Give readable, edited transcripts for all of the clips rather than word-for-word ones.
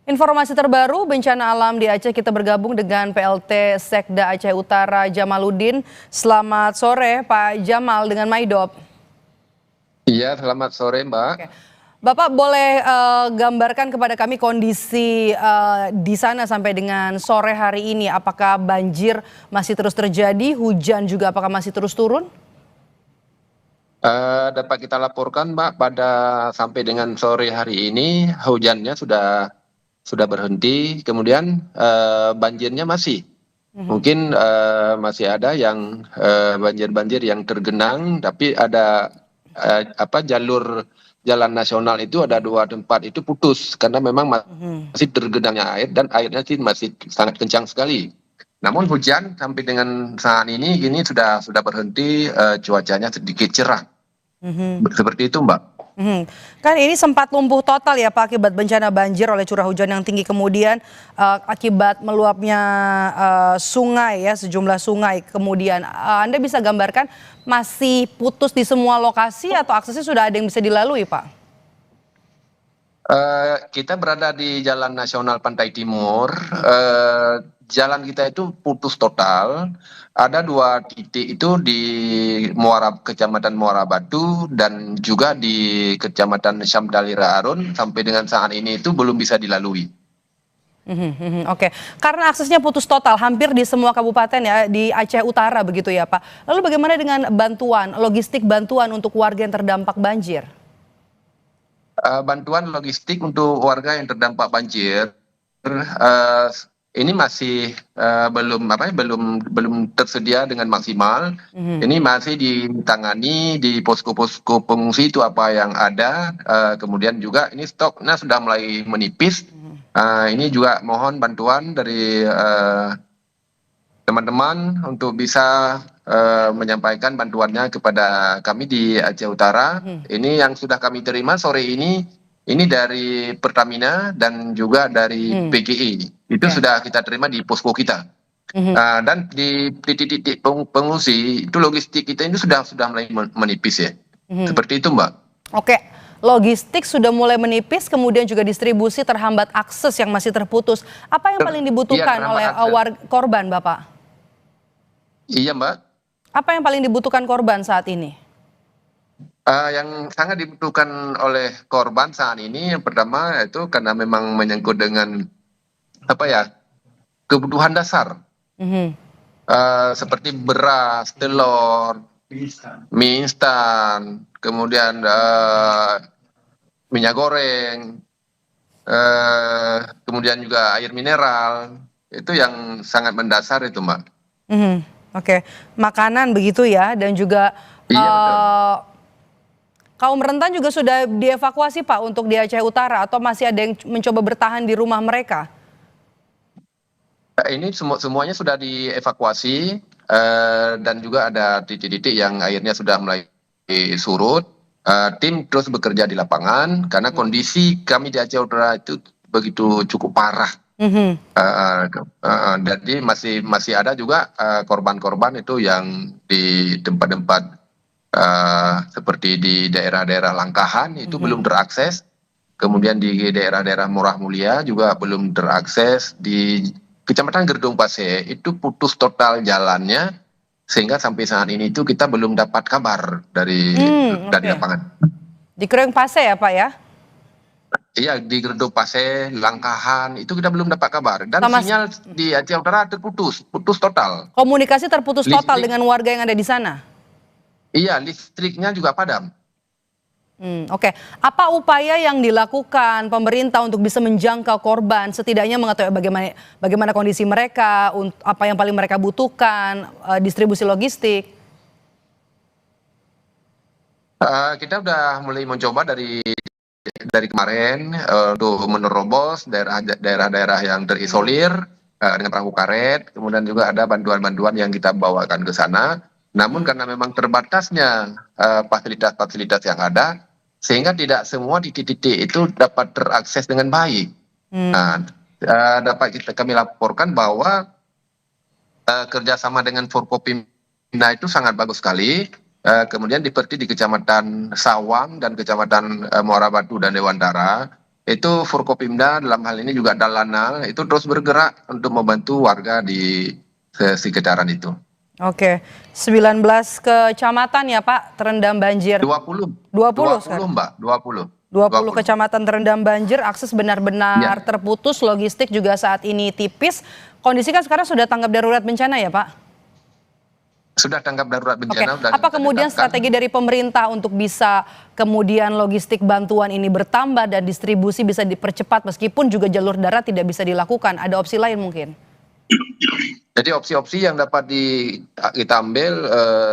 Informasi terbaru bencana alam di Aceh, kita bergabung dengan PLT Sekda Aceh Utara Jamaluddin. Selamat sore Pak Jamal dengan Maidop. Iya, selamat sore, Mbak. Oke. Bapak boleh gambarkan kepada kami kondisi di sana sampai dengan sore hari ini. Apakah banjir masih terus terjadi, hujan juga apakah masih terus turun? Dapat kita laporkan, Mbak, pada sampai dengan sore hari ini hujannya sudah berhenti, kemudian banjirnya masih. Mungkin masih ada yang banjir-banjir yang tergenang, tapi ada jalur jalan nasional itu ada dua tempat itu putus karena memang masih tergenangnya air dan airnya sih masih sangat kencang sekali. Namun hujan sampai dengan saat ini sudah berhenti, cuacanya sedikit cerah. Seperti itu, Mbak. Kan ini sempat lumpuh total ya Pak akibat bencana banjir oleh curah hujan yang tinggi, kemudian akibat meluapnya sungai ya, sejumlah sungai. Kemudian Anda bisa gambarkan masih putus di semua lokasi atau aksesnya sudah ada yang bisa dilalui Pak? Kita berada di Jalan Nasional Pantai Timur. Jalan kita itu putus total. Ada dua titik itu di Kecamatan Muara Batu dan juga di Kecamatan Syamdalira Arun. Sampai dengan saat ini itu belum bisa dilalui. Oke, karena aksesnya putus total hampir di semua kabupaten ya di Aceh Utara begitu ya Pak. Lalu bagaimana dengan bantuan, logistik bantuan untuk warga yang terdampak banjir? Bantuan logistik untuk warga yang terdampak banjir eh, ini masih belum tersedia dengan maksimal. Ini masih ditangani di posko-posko pengungsi itu apa yang ada. Kemudian juga ini stoknya sudah mulai menipis. Ini juga mohon bantuan dari teman-teman untuk bisa menyampaikan bantuannya kepada kami di Aceh Utara. Ini yang sudah kami terima sore ini dari Pertamina dan juga dari PGI. Itu sudah kita terima di posko kita. Dan di titik-titik pengungsi itu logistik kita ini sudah mulai menipis ya. Seperti itu, Mbak. Oke, logistik sudah mulai menipis, kemudian juga distribusi terhambat, akses yang masih terputus. Apa yang paling dibutuhkan oleh korban, Bapak? Iya, Mbak. Apa yang paling dibutuhkan korban saat ini? Yang sangat dibutuhkan oleh korban saat ini yang pertama itu karena memang menyangkut dengan kebutuhan dasar seperti beras, telur, mie instan, kemudian minyak goreng, kemudian juga air mineral, itu yang sangat mendasar itu, Mbak. Oke, makanan begitu ya, dan juga Iya, betul. kaum rentan juga sudah dievakuasi Pak untuk di Aceh Utara atau masih ada yang mencoba bertahan di rumah mereka? Ini semuanya sudah dievakuasi dan juga ada titik-titik yang airnya sudah mulai surut. Tim terus bekerja di lapangan karena kondisi kami di Aceh Utara itu begitu cukup parah. Jadi masih ada juga korban-korban itu yang di tempat-tempat seperti di daerah-daerah Langkahan itu belum terakses. Kemudian di daerah-daerah Murah Mulia juga belum terakses. Di Kecamatan Gerdung Pase itu putus total jalannya, sehingga sampai saat ini itu kita belum dapat kabar dari lapangan. Di Kreng Pase ya Pak ya? Iya, di Gerdung Pase, Langkahan itu kita belum dapat kabar dan sinyal di Aceh Utara putus total. Komunikasi terputus total dengan warga yang ada di sana? Iya, listriknya juga padam. Oke, apa upaya yang dilakukan pemerintah untuk bisa menjangkau korban, setidaknya mengetahui bagaimana kondisi mereka, apa yang paling mereka butuhkan, distribusi logistik? Kita udah mulai mencoba dari kemarin untuk menerobos daerah-daerah yang terisolir dengan perahu karet, kemudian juga ada bantuan-bantuan yang kita bawakan ke sana. Namun karena memang terbatasnya fasilitas-fasilitas yang ada, sehingga tidak semua di titik-titik itu dapat terakses dengan baik. Nah, dapat kami laporkan bahwa kerjasama dengan Forkopimda itu sangat bagus sekali. Kemudian seperti di Kecamatan Sawang dan Kecamatan Muara Batu dan Dewantara Itu Forkopimda dalam hal ini juga Dalanal itu terus bergerak untuk membantu warga di sekitaran itu. Oke, 19 kecamatan ya Pak terendam banjir. 20, 20 20 sekarang. Mbak, 20. 20 kecamatan terendam banjir, akses benar-benar Ya, terputus, logistik juga saat ini tipis. Kondisi kan sekarang sudah tanggap darurat bencana ya Pak? sudah tanggap darurat Oke, bencana dan apa kita kemudian tetapkan. strategi dari pemerintah untuk bisa kemudian logistik bantuan ini bertambah dan distribusi bisa dipercepat meskipun juga jalur darat tidak bisa dilakukan? Ada opsi lain mungkin? Jadi opsi-opsi yang dapat kita ambil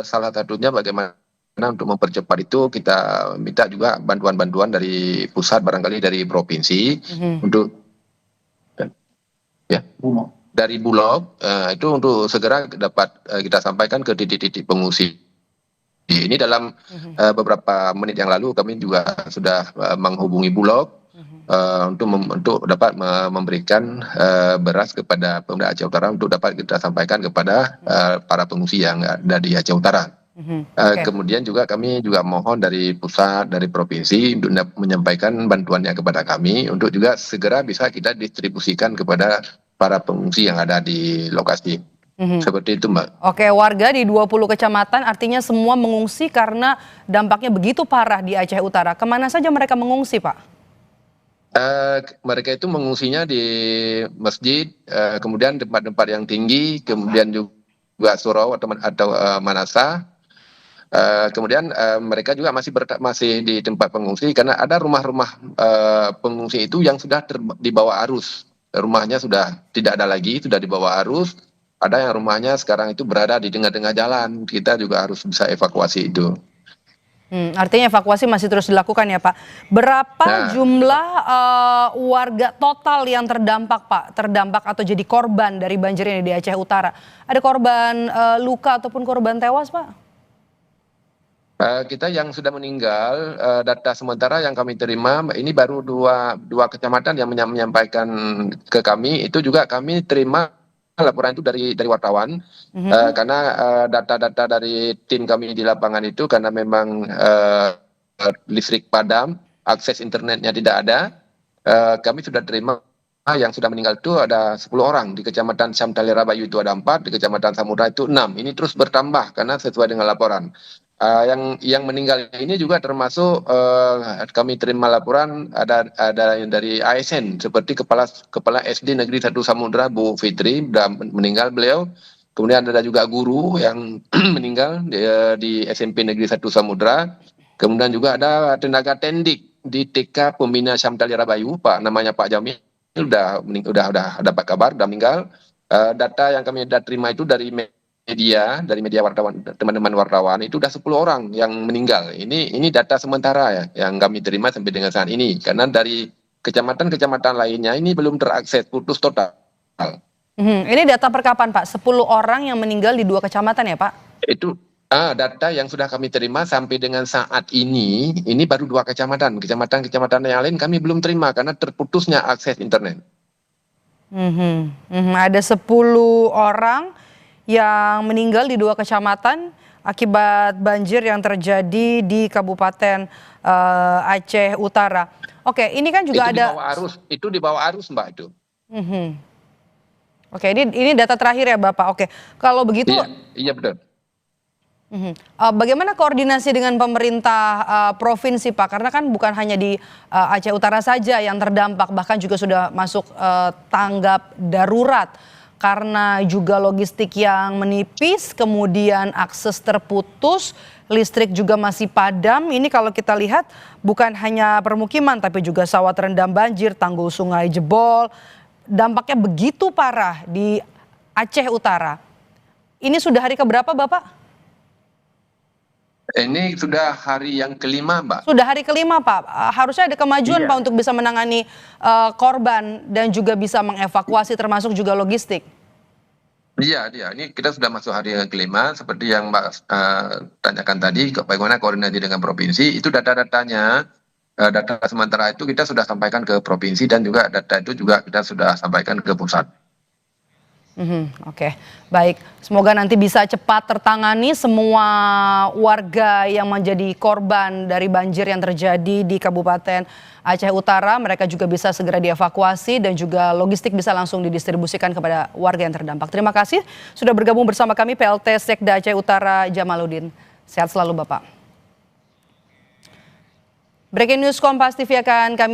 salah satunya bagaimana untuk mempercepat itu kita minta juga bantuan-bantuan dari pusat barangkali dari provinsi Mhm. untuk ya dari Bulog itu untuk segera dapat kita sampaikan ke titik-titik pengungsi. Ini dalam Mhm. beberapa menit yang lalu kami juga sudah menghubungi Bulog Mhm. untuk dapat memberikan beras kepada Pemda Aceh Utara untuk dapat kita sampaikan kepada para pengungsi yang ada di Aceh Utara. Mhm. Oke. Kemudian juga kami juga mohon dari pusat, dari provinsi untuk menyampaikan bantuannya kepada kami untuk juga segera bisa kita distribusikan kepada para pengungsi yang ada di lokasi. Mhm. Seperti itu, Mbak. Oke, warga di 20 kecamatan artinya semua mengungsi karena dampaknya begitu parah di Aceh Utara. Kemana saja mereka mengungsi, Pak? Mereka itu mengungsinya di masjid, kemudian tempat-tempat yang tinggi, kemudian juga surau atau manasa. Kemudian mereka juga masih di tempat pengungsi karena ada rumah-rumah pengungsi itu yang sudah dibawa arus. Rumahnya sudah tidak ada lagi, sudah dibawa arus. Ada yang rumahnya sekarang itu berada di tengah-tengah jalan. Kita juga harus bisa evakuasi itu. Artinya evakuasi masih terus dilakukan ya Pak. Berapa Nah, jumlah warga total yang terdampak Pak? Terdampak atau jadi korban dari banjir ini di Aceh Utara? Ada korban luka ataupun korban tewas Pak? kita yang sudah meninggal, data sementara yang kami terima, ini baru dua kecamatan yang menyampaikan ke kami, itu juga kami terima laporan itu dari wartawan, Mhm. karena data-data dari tim kami di lapangan itu karena memang listrik padam, akses internetnya tidak ada, kami sudah terima yang sudah meninggal itu ada 10 orang, di Kecamatan Syamtali Rabayu itu ada 4, di Kecamatan Samudra itu 6. Ini terus bertambah karena sesuai dengan laporan. Yang meninggal ini juga termasuk kami terima laporan ada yang dari ASN seperti kepala SD Negeri 1 Samudra Bu Fitri sudah meninggal beliau. Kemudian ada juga guru yang meninggal di SMP Negeri 1 Samudra. Kemudian juga ada tenaga tendik di TK Pembina Syamtali Rabayu, namanya Pak Jamil udah dapat kabar udah meninggal. Data yang kami sudah terima itu dari media wartawan, teman-teman wartawan itu udah 10 orang yang meninggal. Ini data sementara ya yang kami terima sampai dengan saat ini karena dari kecamatan-kecamatan lainnya ini belum terakses, putus total. Ini data per kapan Pak? 10 orang yang meninggal di 2 kecamatan ya Pak? Itu data yang sudah kami terima sampai dengan saat ini baru 2 kecamatan. Kecamatan-kecamatan yang lain kami belum terima karena terputusnya akses internet. Ada 10 orang yang meninggal di 2 kecamatan akibat banjir yang terjadi di Kabupaten Aceh Utara. Oke, ini kan juga ada. Itu di bawah arus Mbak itu. Mhm. Oke, ini data terakhir ya Bapak. Oke, kalau begitu. Iya, iya betul. Bagaimana koordinasi dengan pemerintah provinsi Pak? Karena kan bukan hanya di Aceh Utara saja yang terdampak, bahkan juga sudah masuk tanggap darurat karena juga logistik yang menipis, kemudian akses terputus, listrik juga masih padam. Ini kalau kita lihat bukan hanya permukiman tapi juga sawah terendam banjir, tanggul sungai jebol. Dampaknya begitu parah di Aceh Utara. Ini sudah hari keberapa Bapak? Ini sudah hari yang kelima, Mbak. Sudah hari kelima, Pak. Harusnya ada kemajuan, Iya. Pak, untuk bisa menangani korban dan juga bisa mengevakuasi termasuk juga logistik. Iya, iya. Ini kita sudah masuk hari yang kelima, seperti yang Mbak tanyakan tadi, bagaimana koordinasi dengan provinsi. Itu data-datanya, data sementara itu kita sudah sampaikan ke provinsi dan juga data itu juga kita sudah sampaikan ke pusat. Oke, baik. Semoga nanti bisa cepat tertangani semua warga yang menjadi korban dari banjir yang terjadi di Kabupaten Aceh Utara. Mereka juga bisa segera dievakuasi dan juga logistik bisa langsung didistribusikan kepada warga yang terdampak. Terima kasih sudah bergabung bersama kami PLT Sekda Aceh Utara Jamaluddin. Sehat selalu Bapak. Breaking News Kompas TV akan kami